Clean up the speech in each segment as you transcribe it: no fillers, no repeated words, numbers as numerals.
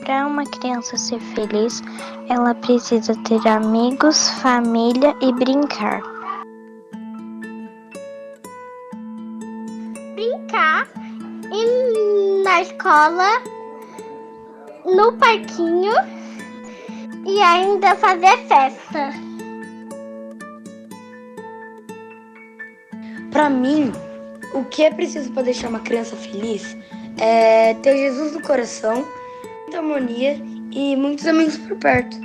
Para uma criança ser feliz, ela precisa ter amigos, família e brincar. Brincar, ir na escola, no parquinho e ainda fazer festa. Para mim, o que é preciso para deixar uma criança feliz é ter Jesus no coração, muita harmonia e muitos amigos por perto.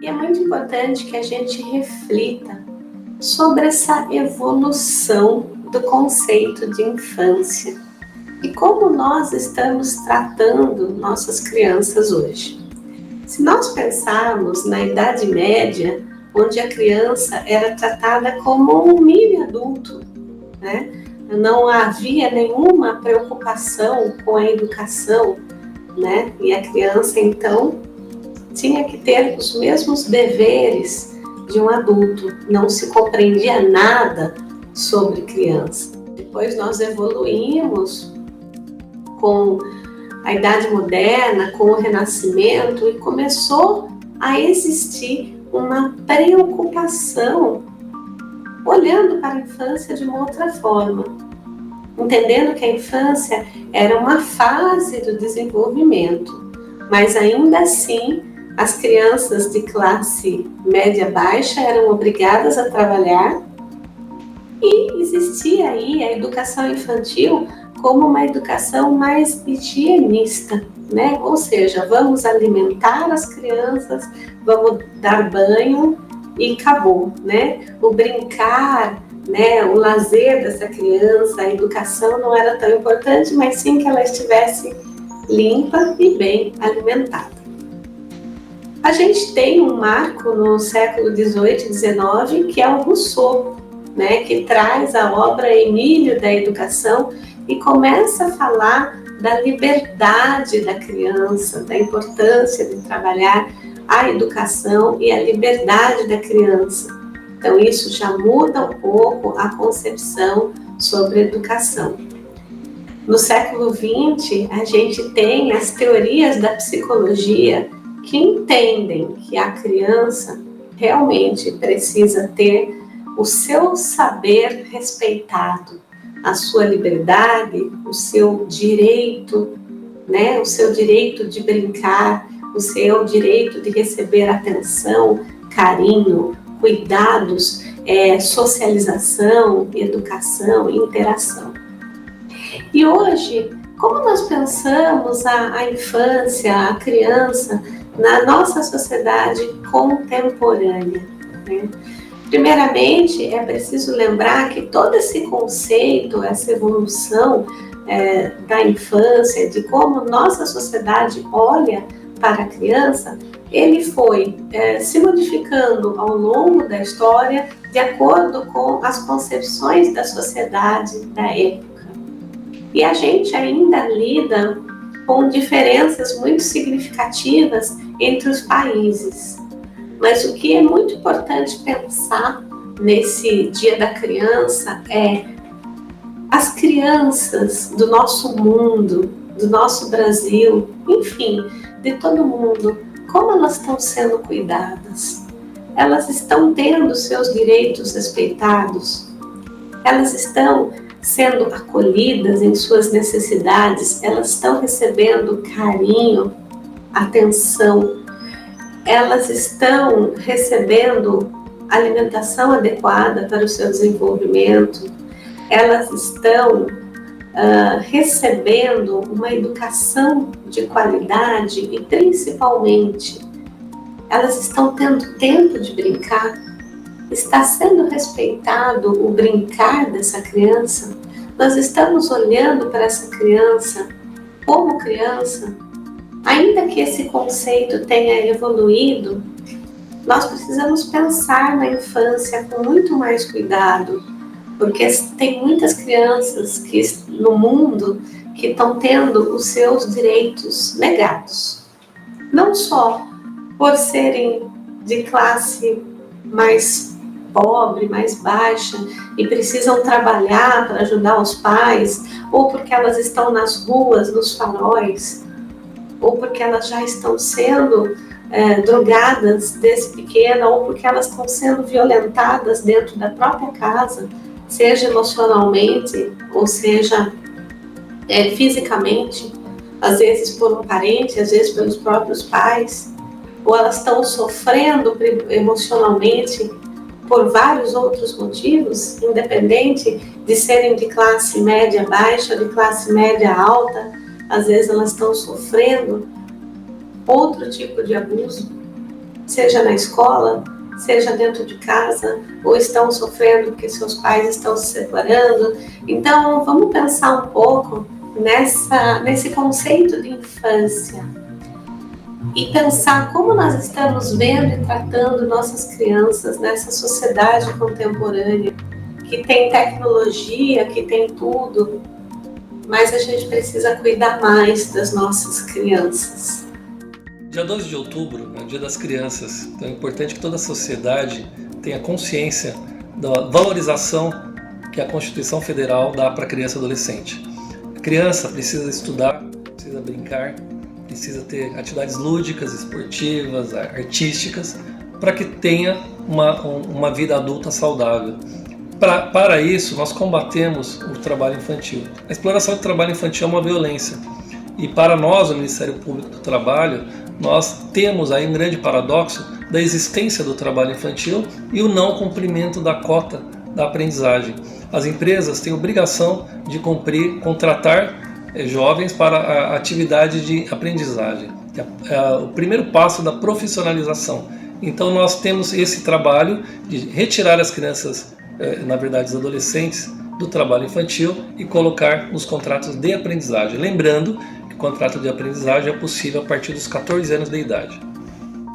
E é muito importante que a gente reflita sobre essa evolução do conceito de infância e como nós estamos tratando nossas crianças hoje. Se nós pensarmos na Idade Média, onde a criança era tratada como um mini adulto, né? Não havia nenhuma preocupação com a educação, né? E a criança, então, tinha que ter os mesmos deveres de um adulto, não se compreendia nada sobre criança. Depois nós evoluímos com a Idade Moderna, com o Renascimento, e começou a existir uma preocupação olhando para a infância de uma outra forma, entendendo que a infância era uma fase do desenvolvimento, mas ainda assim as crianças de classe média-baixa eram obrigadas a trabalhar e existia aí a educação infantil como uma educação mais higienista, né? Ou seja, vamos alimentar as crianças, vamos dar banho e acabou, né? O brincar, né? O lazer dessa criança, a educação não era tão importante, mas sim que ela estivesse limpa e bem alimentada. A gente tem um marco no século XVIII e XIX, que é o Rousseau, né, que traz a obra Emílio da Educação e começa a falar da liberdade da criança, da importância de trabalhar a educação e a liberdade da criança. Então isso já muda um pouco a concepção sobre educação. No século XX, a gente tem as teorias da psicologia que entendem que a criança realmente precisa ter o seu saber respeitado, a sua liberdade, o seu direito, né? O seu direito de brincar, o seu direito de receber atenção, carinho, cuidados, socialização, educação, interação. E hoje, como nós pensamos a infância, a criança na nossa sociedade contemporânea, né? Primeiramente, é preciso lembrar que todo esse conceito, essa evolução da infância, de como nossa sociedade olha para a criança, ele foi se modificando ao longo da história de acordo com as concepções da sociedade da época. E a gente ainda lida com diferenças muito significativas entre os países. Mas o que é muito importante pensar nesse Dia da Criança é as crianças do nosso mundo, do nosso Brasil, enfim, de todo mundo, como elas estão sendo cuidadas? Elas estão tendo seus direitos respeitados? Elas estão sendo acolhidas em suas necessidades? Elas estão recebendo carinho, atenção? Elas estão recebendo alimentação adequada para o seu desenvolvimento? Elas estão recebendo uma educação de qualidade e, principalmente, elas estão tendo tempo de brincar? Está sendo respeitado o brincar dessa criança? Nós estamos olhando para essa criança como criança? Ainda que esse conceito tenha evoluído, nós precisamos pensar na infância com muito mais cuidado, porque tem muitas crianças no mundo que estão tendo os seus direitos negados. Não só por serem de classe mais pobre, mais baixa, e precisam trabalhar para ajudar os pais, ou porque elas estão nas ruas, nos faróis, ou porque elas já estão sendo drogadas desde pequena, ou porque elas estão sendo violentadas dentro da própria casa, seja emocionalmente, ou seja fisicamente, às vezes por um parente, às vezes pelos próprios pais, ou elas estão sofrendo emocionalmente por vários outros motivos, independente de serem de classe média baixa, de classe média alta, às vezes elas estão sofrendo outro tipo de abuso, seja na escola, seja dentro de casa, ou estão sofrendo porque seus pais estão se separando. Então, vamos pensar um pouco nesse conceito de infância e pensar como nós estamos vendo e tratando nossas crianças nessa sociedade contemporânea, que tem tecnologia, que tem tudo, mas a gente precisa cuidar mais das nossas crianças. Dia 12 de outubro é o Dia das Crianças, então é importante que toda a sociedade tenha consciência da valorização que a Constituição Federal dá para a criança e adolescente. A criança precisa estudar, precisa brincar, precisa ter atividades lúdicas, esportivas, artísticas, para que tenha uma vida adulta saudável. Para isso, nós combatemos o trabalho infantil. A exploração do trabalho infantil é uma violência. E para nós, o Ministério Público do Trabalho, nós temos aí um grande paradoxo da existência do trabalho infantil e o não cumprimento da cota da aprendizagem. As empresas têm obrigação de contratar jovens para a atividade de aprendizagem, que é o primeiro passo da profissionalização. Então nós temos esse trabalho de retirar as crianças, na verdade os adolescentes, do trabalho infantil e colocar nos contratos de aprendizagem. Lembrando que o contrato de aprendizagem é possível a partir dos 14 anos de idade.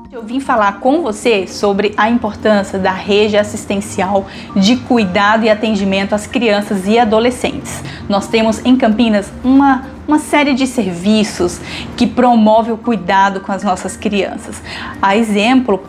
Eu vim falar com você sobre a importância da rede assistencial de cuidado e atendimento às crianças e adolescentes. Nós temos em Campinas uma série de serviços que promove o cuidado com as nossas crianças. A exemplo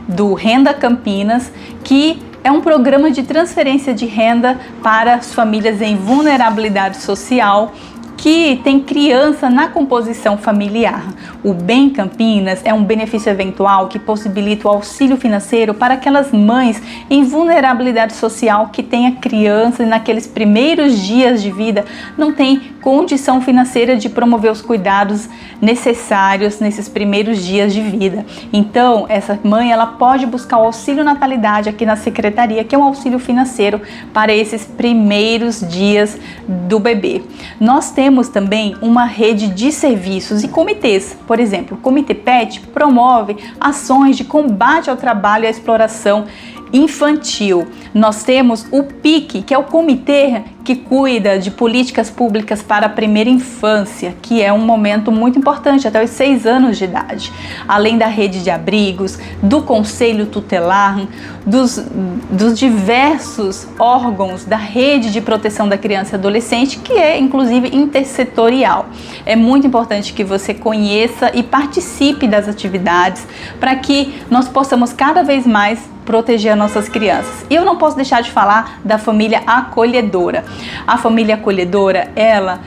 do Renda Campinas, que é um programa de transferência de renda para as famílias em vulnerabilidade social que tem criança na composição familiar. O Bem Campinas é um benefício eventual que possibilita o auxílio financeiro para aquelas mães em vulnerabilidade social que têm a criança e naqueles primeiros dias de vida não tem condição financeira de promover os cuidados necessários nesses primeiros dias de vida. Então, essa mãe ela pode buscar o auxílio natalidade aqui na secretaria, que é um auxílio financeiro para esses primeiros dias do bebê. Nós temos também uma rede de serviços e comitês. Por exemplo, o Comitê PET promove ações de combate ao trabalho e à exploração infantil. Nós temos o PIC, que é o comitê que cuida de políticas públicas para a primeira infância, que é um momento muito importante, até os 6 anos de idade. Além da rede de abrigos, do conselho tutelar, dos diversos órgãos da rede de proteção da criança e adolescente, que é inclusive intersetorial. É muito importante que você conheça e participe das atividades para que nós possamos cada vez mais proteger as nossas crianças. E eu não posso deixar de falar da família acolhedora. A família acolhedora, ela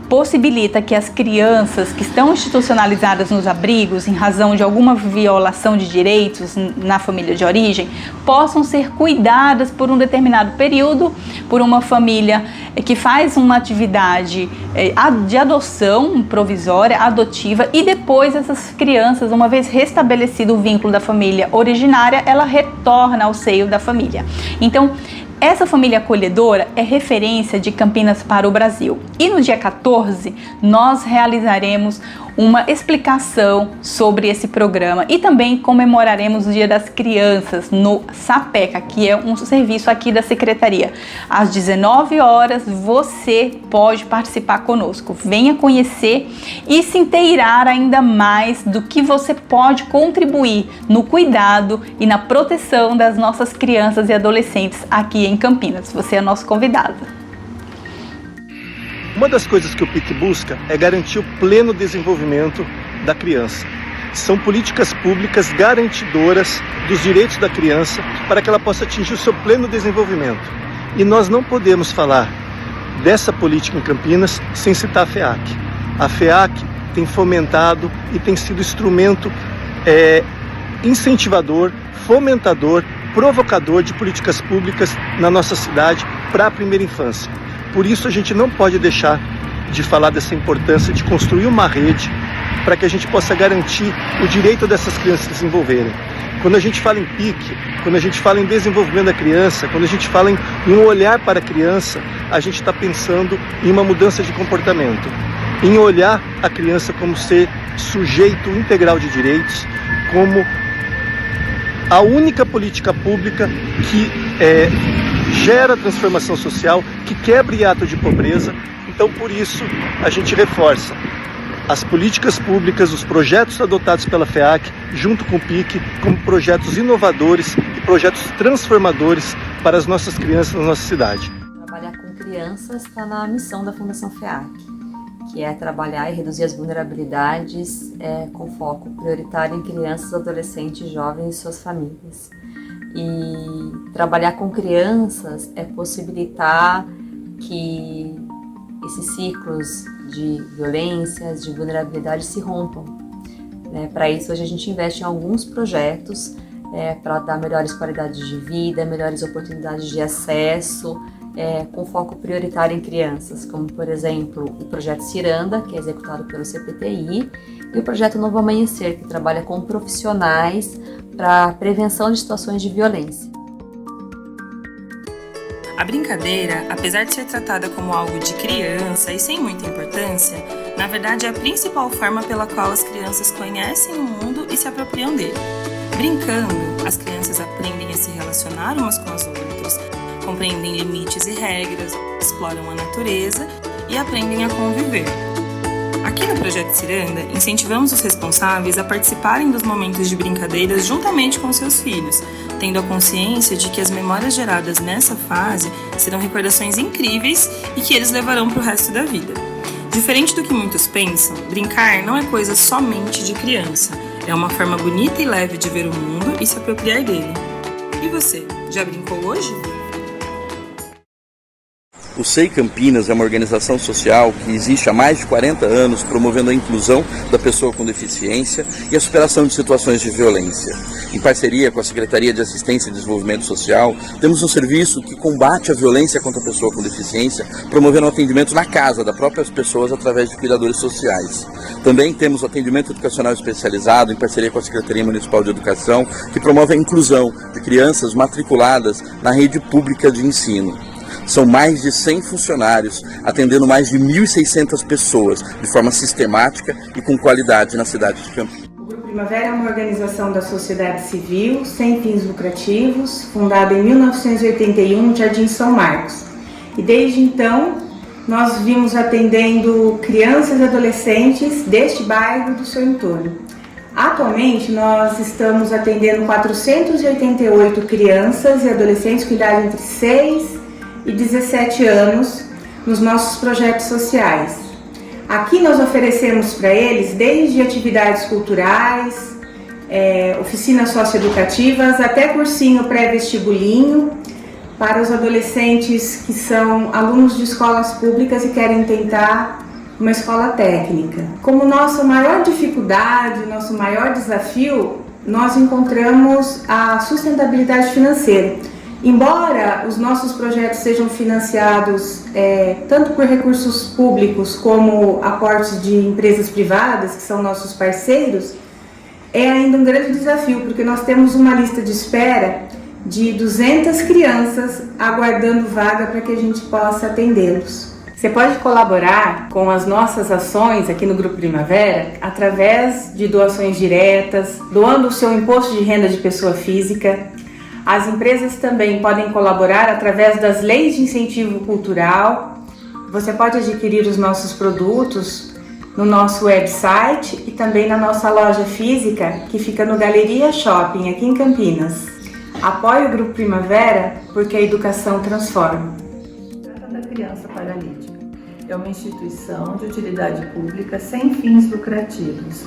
possibilita que as crianças que estão institucionalizadas nos abrigos em razão de alguma violação de direitos na família de origem possam ser cuidadas por um determinado período por uma família que faz uma atividade de adoção provisória, adotiva, e depois essas crianças, uma vez restabelecido o vínculo da família originária, ela retorna ao seio da família. Então, essa família acolhedora é referência de Campinas para o Brasil. E no dia 14, nós realizaremos uma explicação sobre esse programa e também comemoraremos o Dia das Crianças no SAPECA, que é um serviço aqui da Secretaria. Às 19 horas, você pode participar conosco. Venha conhecer e se inteirar ainda mais do que você pode contribuir no cuidado e na proteção das nossas crianças e adolescentes aqui em Campinas. Você é nosso convidado. Uma das coisas que o PIC busca é garantir o pleno desenvolvimento da criança. são políticas públicas garantidoras dos direitos da criança para que ela possa atingir o seu pleno desenvolvimento. E nós não podemos falar dessa política em Campinas sem citar a FEAC. A FEAC tem fomentado e tem sido instrumento incentivador, fomentador, provocador de políticas públicas na nossa cidade para a primeira infância. Por isso a gente não pode deixar de falar dessa importância de construir uma rede para que a gente possa garantir o direito dessas crianças se desenvolverem. Quando a gente fala em PIC, quando a gente fala em desenvolvimento da criança, quando a gente fala em um olhar para a criança, a gente está pensando em uma mudança de comportamento, em olhar a criança como ser sujeito integral de direitos, como a única política pública que gera transformação social, que quebra hiato de pobreza. Então, por isso, a gente reforça as políticas públicas, os projetos adotados pela FEAC, junto com o PIC, como projetos inovadores e projetos transformadores para as nossas crianças na nossa cidade. Trabalhar com crianças está na missão da Fundação FEAC, que é trabalhar e reduzir as vulnerabilidades com foco prioritário em crianças, adolescentes, jovens e suas famílias. E trabalhar com crianças é possibilitar que esses ciclos de violências, de vulnerabilidade se rompam. Para isso, hoje a gente investe em alguns projetos para dar melhores qualidades de vida, melhores oportunidades de acesso, com foco prioritário em crianças, como, por exemplo, o projeto Ciranda, que é executado pelo CPTI, e o projeto Novo Amanhecer, que trabalha com profissionais para prevenção de situações de violência. A brincadeira, apesar de ser tratada como algo de criança e sem muita importância, na verdade é a principal forma pela qual as crianças conhecem o mundo e se apropriam dele. Brincando, as crianças aprendem a se relacionar umas com as outras, compreendem limites e regras, exploram a natureza e aprendem a conviver. Aqui no Projeto Ciranda, incentivamos os responsáveis a participarem dos momentos de brincadeiras juntamente com seus filhos, tendo a consciência de que as memórias geradas nessa fase serão recordações incríveis e que eles levarão para o resto da vida. Diferente do que muitos pensam, brincar não é coisa somente de criança, é uma forma bonita e leve de ver o mundo e se apropriar dele. E você, já brincou hoje? O SEI Campinas é uma organização social que existe há mais de 40 anos promovendo a inclusão da pessoa com deficiência e a superação de situações de violência. Em parceria com a Secretaria de Assistência e Desenvolvimento Social, temos um serviço que combate a violência contra a pessoa com deficiência, promovendo o atendimento na casa das próprias pessoas através de cuidadores sociais. Também temos o atendimento educacional especializado em parceria com a Secretaria Municipal de Educação, que promove a inclusão de crianças matriculadas na rede pública de ensino. São mais de 100 funcionários, atendendo mais de 1.600 pessoas, de forma sistemática e com qualidade na cidade de Campinas. O Grupo Primavera é uma organização da sociedade civil, sem fins lucrativos, fundada em 1981 no Jardim São Marcos. E desde então, nós vimos atendendo crianças e adolescentes deste bairro e do seu entorno. Atualmente, nós estamos atendendo 488 crianças e adolescentes com idade entre 6 e 17 anos nos nossos projetos sociais. Aqui nós oferecemos para eles desde atividades culturais, oficinas socioeducativas, até cursinho pré-vestibulinho para os adolescentes que são alunos de escolas públicas e querem tentar uma escola técnica. Como nossa maior dificuldade, nosso maior desafio, nós encontramos a sustentabilidade financeira. Embora os nossos projetos sejam financiados tanto por recursos públicos como aportes de empresas privadas, que são nossos parceiros, é ainda um grande desafio, porque nós temos uma lista de espera de 200 crianças aguardando vaga para que a gente possa atendê-los. Você pode colaborar com as nossas ações aqui no Grupo Primavera através de doações diretas, doando o seu imposto de renda de pessoa física. As empresas também podem colaborar através das leis de incentivo cultural. Você pode adquirir os nossos produtos no nosso website e também na nossa loja física, que fica no Galeria Shopping, aqui em Campinas. Apoie o Grupo Primavera, porque a educação transforma. Trata da Criança Paralítica. É uma instituição de utilidade pública sem fins lucrativos,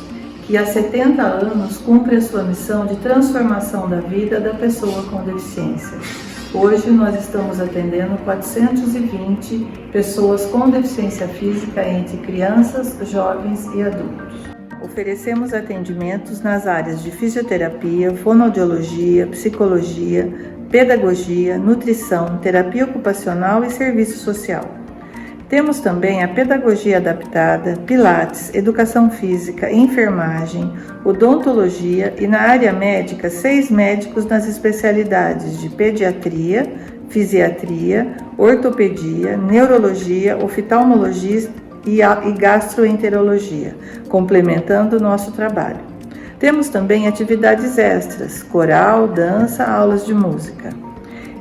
que há 70 anos cumpre a sua missão de transformação da vida da pessoa com deficiência. Hoje nós estamos atendendo 420 pessoas com deficiência física entre crianças, jovens e adultos. Oferecemos atendimentos nas áreas de fisioterapia, fonoaudiologia, psicologia, pedagogia, nutrição, terapia ocupacional e serviço social. Temos também a pedagogia adaptada, pilates, educação física, enfermagem, odontologia e na área médica 6 médicos nas especialidades de pediatria, fisiatria, ortopedia, neurologia, oftalmologia e gastroenterologia, complementando o nosso trabalho. Temos também atividades extras, coral, dança, aulas de música.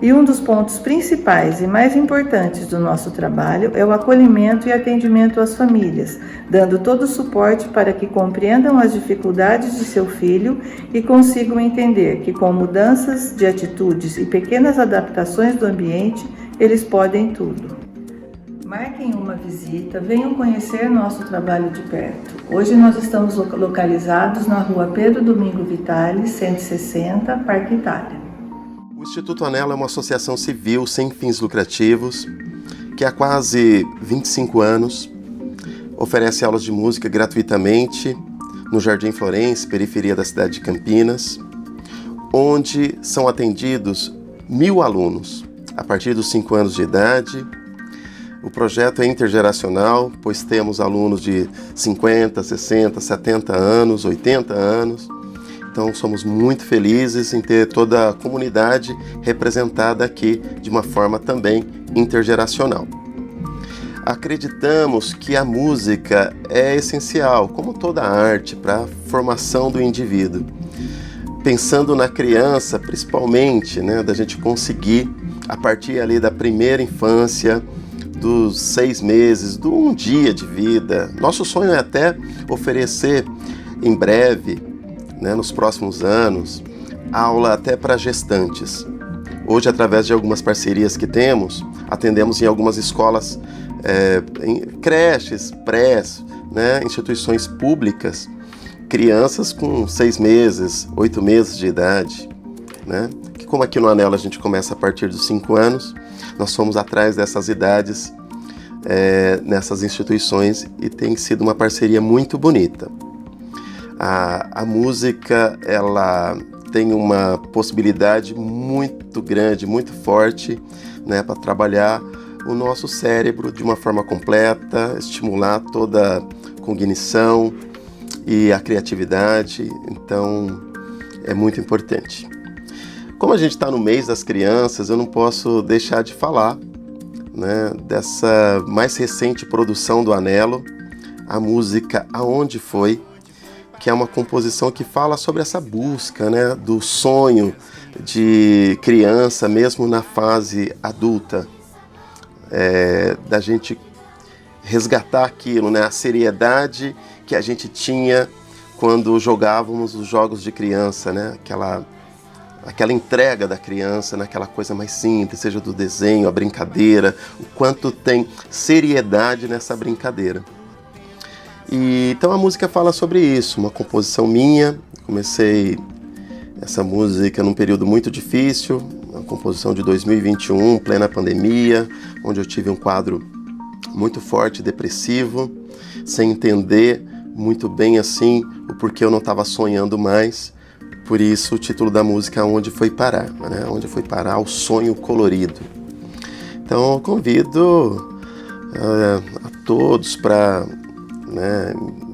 E um dos pontos principais e mais importantes do nosso trabalho é o acolhimento e atendimento às famílias, dando todo o suporte para que compreendam as dificuldades de seu filho e consigam entender que com mudanças de atitudes e pequenas adaptações do ambiente, eles podem tudo. Marquem uma visita, venham conhecer nosso trabalho de perto. Hoje nós estamos localizados na rua Pedro Domingo Vitale, 160, Parque Itália. O Instituto Anelo é uma associação civil sem fins lucrativos que há quase 25 anos oferece aulas de música gratuitamente no Jardim Florence, periferia da cidade de Campinas, onde são atendidos 1.000 alunos a partir dos 5 anos de idade. O projeto é intergeracional, pois temos alunos de 50, 60, 70 anos, 80 anos. Então somos muito felizes em ter toda a comunidade representada aqui de uma forma também intergeracional. Acreditamos que a música é essencial, como toda a arte, para a formação do indivíduo. Pensando na criança, principalmente, da gente conseguir, a partir ali da primeira infância, dos 6 meses, do 1 dia de vida. Nosso sonho é até oferecer em breve, nos próximos anos, aula até para gestantes. Hoje, através de algumas parcerias que temos, atendemos em algumas escolas, em creches, prés, instituições públicas, crianças com 6 meses, 8 meses de idade. Que como aqui no Anelo a gente começa a partir dos 5 anos, nós fomos atrás dessas idades nessas instituições e tem sido uma parceria muito bonita. A música, ela tem uma possibilidade muito grande, muito forte, para trabalhar o nosso cérebro de uma forma completa, estimular toda a cognição e a criatividade, então é muito importante. Como a gente está no mês das crianças, eu não posso deixar de falar dessa mais recente produção do Anelo, a música Aonde Foi, que é uma composição que fala sobre essa busca do sonho de criança, mesmo na fase adulta, da gente resgatar aquilo, a seriedade que a gente tinha quando jogávamos os jogos de criança, aquela entrega da criança naquela coisa mais simples, seja do desenho, a brincadeira, o quanto tem seriedade nessa brincadeira. E então a música fala sobre isso, uma composição minha. Comecei essa música num período muito difícil, uma composição de 2021, plena pandemia, onde eu tive um quadro muito forte, depressivo, sem entender muito bem assim o porquê eu não estava sonhando mais. Por isso o título da música Onde Foi Parar, Onde Foi Parar o Sonho Colorido. Então eu convido a todos para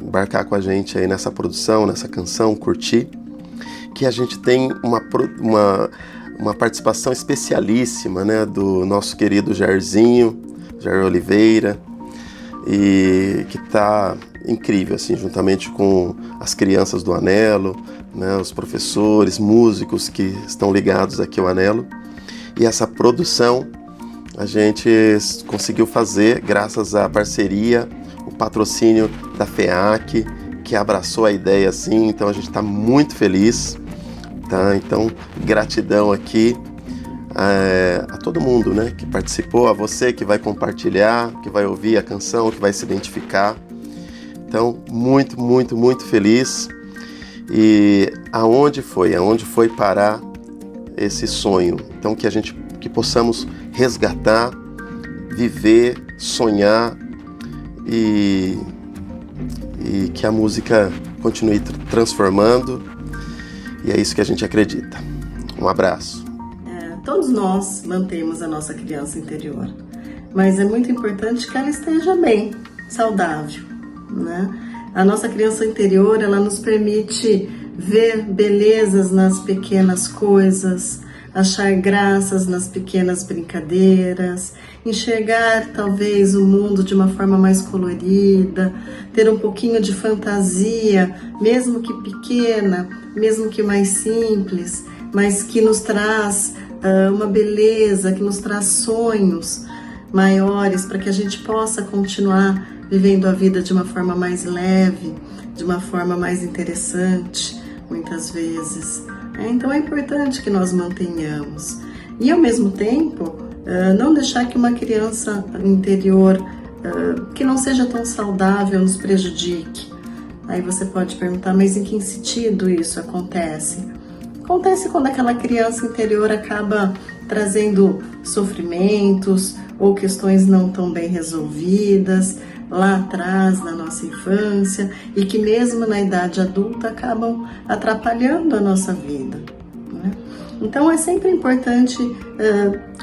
embarcar com a gente aí nessa produção, nessa canção, curtir, que a gente tem uma participação especialíssima do nosso querido Jair Oliveira, e que está incrível, assim, juntamente com as crianças do Anelo, os professores, músicos que estão ligados aqui ao Anelo. E essa produção a gente conseguiu fazer graças à parceria, o patrocínio da FEAC, que abraçou a ideia assim, então a gente está muito feliz, tá? Então, gratidão aqui a todo mundo, que participou, a você que vai compartilhar, que vai ouvir a canção, que vai se identificar. Então, muito, muito, muito feliz E aonde foi parar esse sonho? Então que possamos resgatar, viver, sonhar e que a música continue transformando, e é isso que a gente acredita. Um abraço. Todos nós mantemos a nossa criança interior, mas é muito importante que ela esteja bem, saudável, né? A nossa criança interior, ela nos permite ver belezas nas pequenas coisas, achar graças nas pequenas brincadeiras, enxergar talvez o mundo de uma forma mais colorida, ter um pouquinho de fantasia, mesmo que pequena, mesmo que mais simples, mas que nos traz uma beleza, que nos traz sonhos maiores para que a gente possa continuar vivendo a vida de uma forma mais leve, de uma forma mais interessante, muitas vezes. Então é importante que nós mantenhamos. E ao mesmo tempo, não deixar que uma criança interior que não seja tão saudável nos prejudique. Aí você pode perguntar, mas em que sentido isso acontece? Acontece quando aquela criança interior acaba trazendo sofrimentos ou questões não tão bem resolvidas lá atrás na nossa infância e que mesmo na idade adulta acabam atrapalhando a nossa vida, né? Então é sempre importante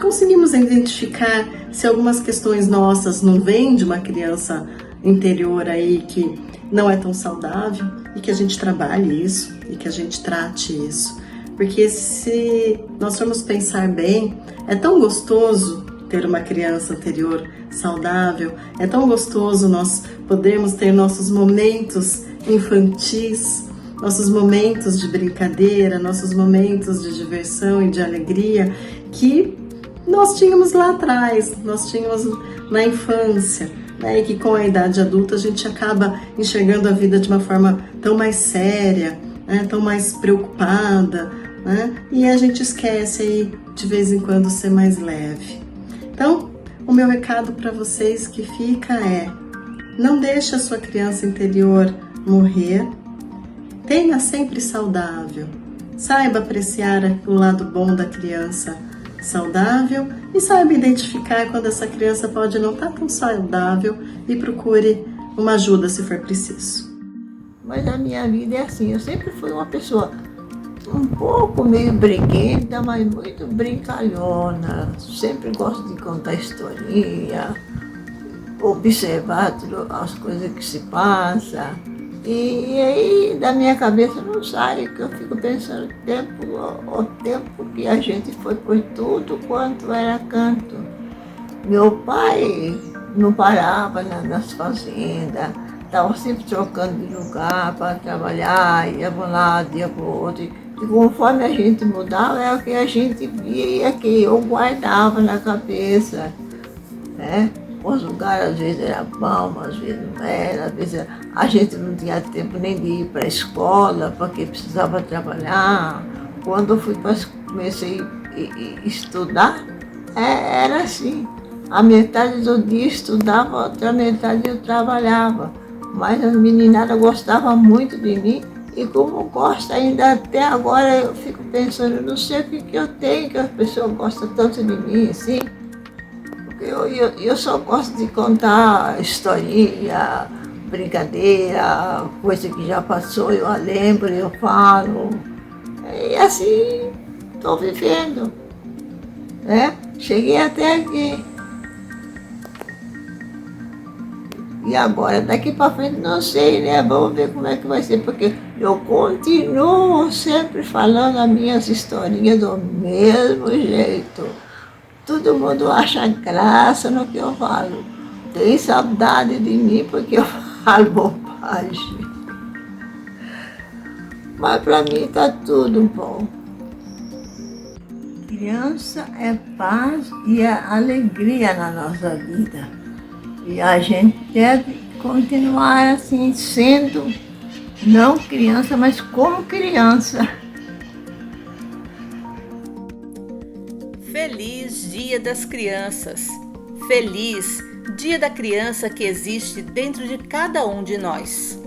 conseguirmos identificar se algumas questões nossas não vêm de uma criança interior aí que não é tão saudável e que a gente trabalhe isso e que a gente trate isso. Porque se nós formos pensar bem, é tão gostoso ter uma criança interior saudável, é tão gostoso nós podermos ter nossos momentos infantis, nossos momentos de brincadeira, nossos momentos de diversão e de alegria que nós tínhamos lá atrás, nós tínhamos na infância, né? E que com a idade adulta a gente acaba enxergando a vida de uma forma tão mais séria, né? Tão mais preocupada, né? E a gente esquece aí de vez em quando ser mais leve. Então, o meu recado para vocês que fica é: não deixe a sua criança interior morrer, tenha sempre saudável, saiba apreciar o lado bom da criança saudável e saiba identificar quando essa criança pode não estar tão saudável e procure uma ajuda se for preciso. Mas a minha vida é assim, eu sempre fui uma pessoa um pouco meio briguenta, mas muito brincalhona. Sempre gosto de contar historinha, observar as coisas que se passam. E aí da minha cabeça não sai, que eu fico pensando o tempo que a gente foi por tudo quanto era canto. Meu pai não parava nas fazendas, estava sempre trocando de lugar para trabalhar, ia para um lado, ia para o outro. E conforme a gente mudava, é o que a gente via, que eu guardava na cabeça, né? Os lugares às vezes era bom, às vezes não era, às vezes a gente não tinha tempo nem de ir para a escola, porque precisava trabalhar. Quando eu comecei a estudar, era assim. A metade do dia eu estudava, a outra metade eu trabalhava. Mas as meninadas gostavam muito de mim. E como gosta ainda até agora, eu fico pensando, não sei o que eu tenho, que as pessoas gostam tanto de mim, assim. Porque eu só gosto de contar historinha, brincadeira, coisa que já passou, eu a lembro, eu falo. E assim, estou vivendo, né? Cheguei até aqui. E agora, daqui para frente, não sei, né? Vamos ver como é que vai ser, porque eu continuo sempre falando as minhas historinhas do mesmo jeito. Todo mundo acha graça no que eu falo. Tem saudade de mim porque eu falo bobagem. Mas para mim está tudo bom. Criança é paz e é alegria na nossa vida. E a gente deve continuar assim, sendo não criança, mas como criança. Feliz Dia das Crianças! Feliz Dia da Criança que existe dentro de cada um de nós.